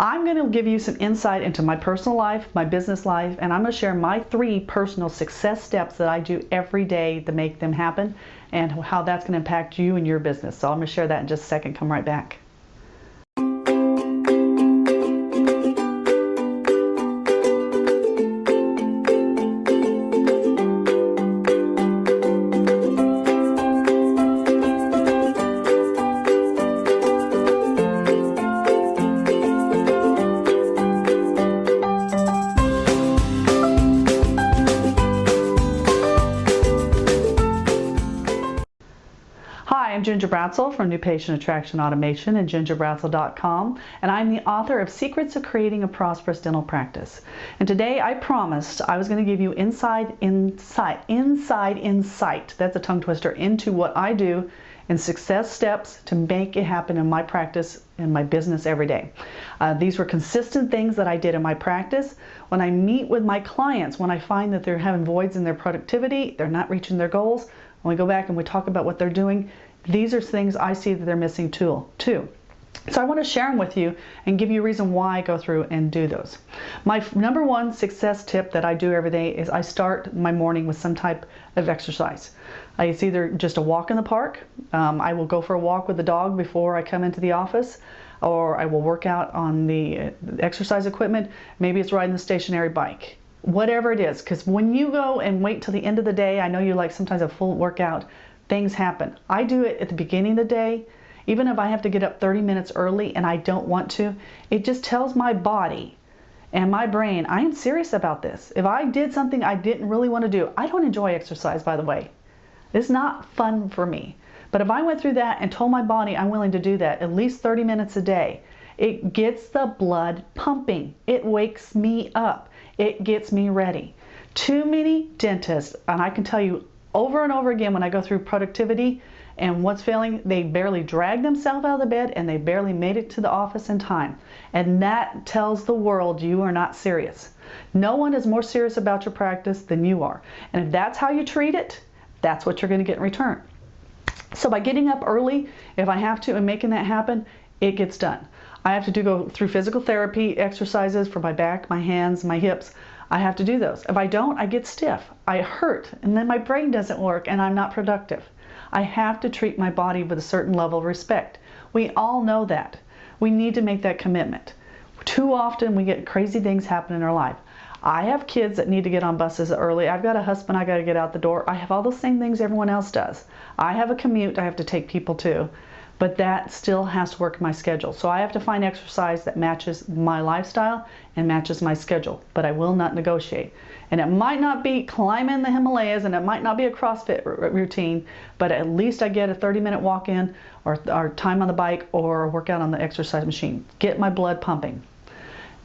I'm going to give you some insight into my personal life, my business life, and I'm going to share my 3 personal success steps that I do every day to make them happen and how that's going to impact you and your business. So I'm going to share that in just a second. Come right back. Hi, I'm Ginger Bratzel from New Patient Attraction Automation and gingerbratzel.com, and I'm the author of Secrets of Creating a Prosperous Dental Practice. And today I promised I was going to give you inside insight, that's a tongue twister, into what I do and success steps to make it happen in my practice and my business every day. These were consistent things that I did in my practice. When I meet with my clients, when I find that they're having voids in their productivity, they're not reaching their goals, when we go back and we talk about what they're doing, these are things I see that they're missing too. So I want to share them with you and give you a reason why I go through and do those. My number 1 success tip that I do every day is I start my morning with some type of exercise. It's either just a walk in the park. I will go for a walk with the dog before I come into the office, or I will work out on the exercise equipment. Maybe it's riding the stationary bike. Whatever it is, because when you go and wait till the end of the day, I know you like sometimes a full workout, things happen. I do it at the beginning of the day. Even if I have to get up 30 minutes early and I don't want to, it just tells my body and my brain, I am serious about this. If I did something I didn't really want to do, I don't enjoy exercise, by the way. It's not fun for me. But if I went through that and told my body I'm willing to do that at least 30 minutes a day, it gets the blood pumping. It wakes me up. It gets me ready. Too many dentists, and I can tell you over and over again when I go through productivity and what's failing, they barely drag themselves out of the bed and they barely made it to the office in time. And that tells the world you are not serious. No one is more serious about your practice than you are. And if that's how you treat it, that's what you're going to get in return. So by getting up early, if I have to, and making that happen, it gets done. I have to go through physical therapy exercises for my back, my hands, my hips. I have to do those. If I don't, I get stiff. I hurt, and then my brain doesn't work, and I'm not productive. I have to treat my body with a certain level of respect. We all know that. We need to make that commitment. Too often we get crazy things happen in our life. I have kids that need to get on buses early. I've got a husband I got to get out the door. I have all the same things everyone else does. I have a commute I have to take people to. But that still has to work in my schedule. So I have to find exercise that matches my lifestyle and matches my schedule, but I will not negotiate. And it might not be climbing the Himalayas, and it might not be a CrossFit routine, but at least I get a 30-minute walk in or time on the bike or a workout on the exercise machine. Get my blood pumping.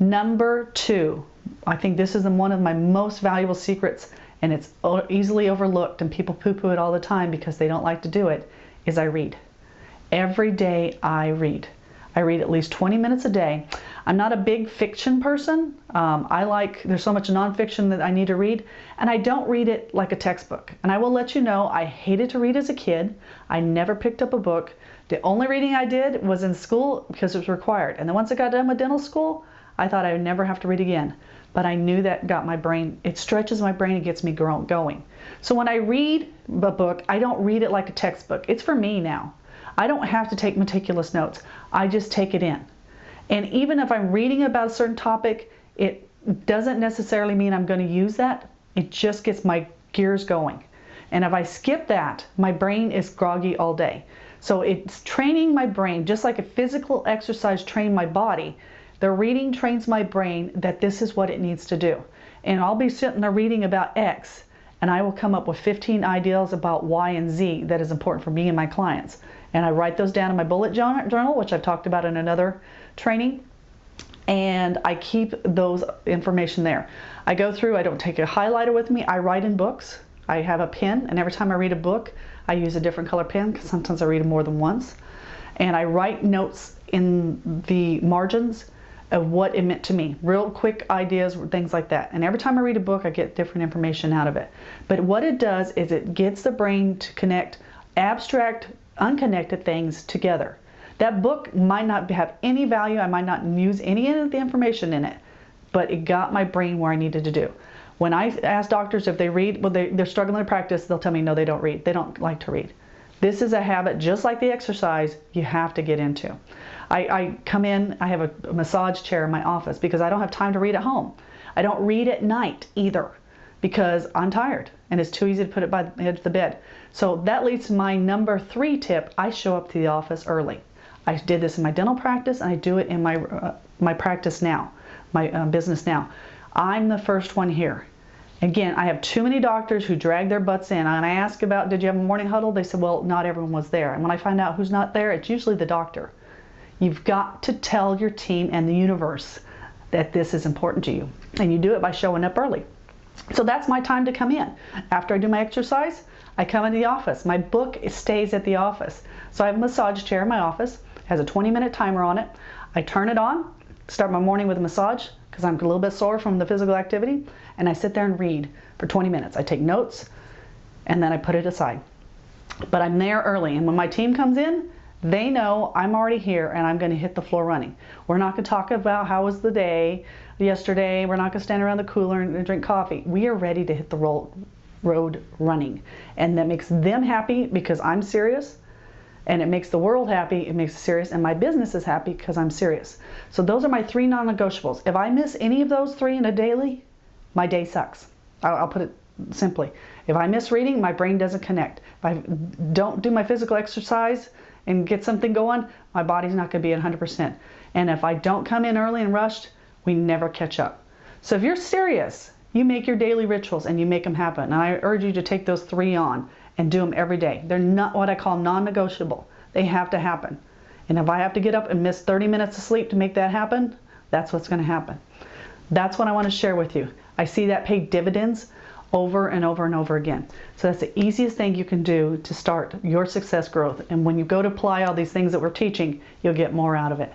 Number 2, I think this is one of my most valuable secrets, and it's easily overlooked and people poo-poo it all the time because they don't like to do it, is I read. Every day I read. I read at least 20 minutes a day. I'm not a big fiction person. There's so much nonfiction that I need to read, and I don't read it like a textbook. And I will let you know, I hated to read as a kid. I never picked up a book. The only reading I did was in school because it was required. And then once I got done with dental school, I thought I would never have to read again. But I knew that got my brain, it stretches my brain, it gets me going. So when I read a book, I don't read it like a textbook. It's for me now. I don't have to take meticulous notes. I just take it in. And even if I'm reading about a certain topic, it doesn't necessarily mean I'm going to use that. It just gets my gears going. And if I skip that, my brain is groggy all day. So it's training my brain, just like a physical exercise trained my body. The reading trains my brain that this is what it needs to do. And I'll be sitting there reading about X, and I will come up with 15 ideas about Y and Z that is important for me and my clients. And I write those down in my bullet journal, which I've talked about in another training, and I keep those information there. I go through, I don't take a highlighter with me, I write in books. I have a pen, and every time I read a book, I use a different color pen, because sometimes I read them more than once. And I write notes in the margins of what it meant to me, real quick ideas, things like that. And every time I read a book, I get different information out of it. But what it does is it gets the brain to connect abstract, unconnected things together. That book might not have any value. I might not use any of the information in it, but it got my brain where I needed to do. When I ask doctors if they read, well, they're struggling to practice, they'll tell me no, they don't read. They don't like to read. This is a habit, just like the exercise, you have to get into. I come in, I have a massage chair in my office because I don't have time to read at home. I don't read at night either because I'm tired and it's too easy to put it by the edge of the bed. So that leads to my number 3 tip. I show up to the office early. I did this in my dental practice and I do it in my practice now, my business now. I'm the first one here. Again, I have too many doctors who drag their butts in, and I ask about, did you have a morning huddle? They said, well, not everyone was there. And when I find out who's not there, it's usually the doctor. You've got to tell your team and the universe that this is important to you. And you do it by showing up early. So that's my time to come in. After I do my exercise, I come into the office. My book stays at the office. So I have a massage chair in my office. It has a 20-minute timer on it. I turn it on, start my morning with a massage because I'm a little bit sore from the physical activity, and I sit there and read for 20 minutes. I take notes, and then I put it aside. But I'm there early, and when my team comes in, they know I'm already here and I'm going to hit the floor running. We're not going to talk about how was the day yesterday. We're not going to stand around the cooler and drink coffee. We are ready to hit the road running. And that makes them happy because I'm serious, and it makes the world happy, it makes it serious, and my business is happy because I'm serious. So those are my 3 non-negotiables. If I miss any of those 3 in a daily, my day sucks. I'll put it simply. If I miss reading, my brain doesn't connect. If I don't do my physical exercise and get something going, my body's not going to be at 100%. And if I don't come in early and rushed, we never catch up. So if you're serious, you make your daily rituals and you make them happen. And I urge you to take those 3 on and do them every day. They're not what I call non-negotiable. They have to happen. And if I have to get up and miss 30 minutes of sleep to make that happen, that's what's going to happen. That's what I want to share with you. I see that pay dividends over and over and over again. So that's the easiest thing you can do to start your success growth. And when you go to apply all these things that we're teaching, you'll get more out of it.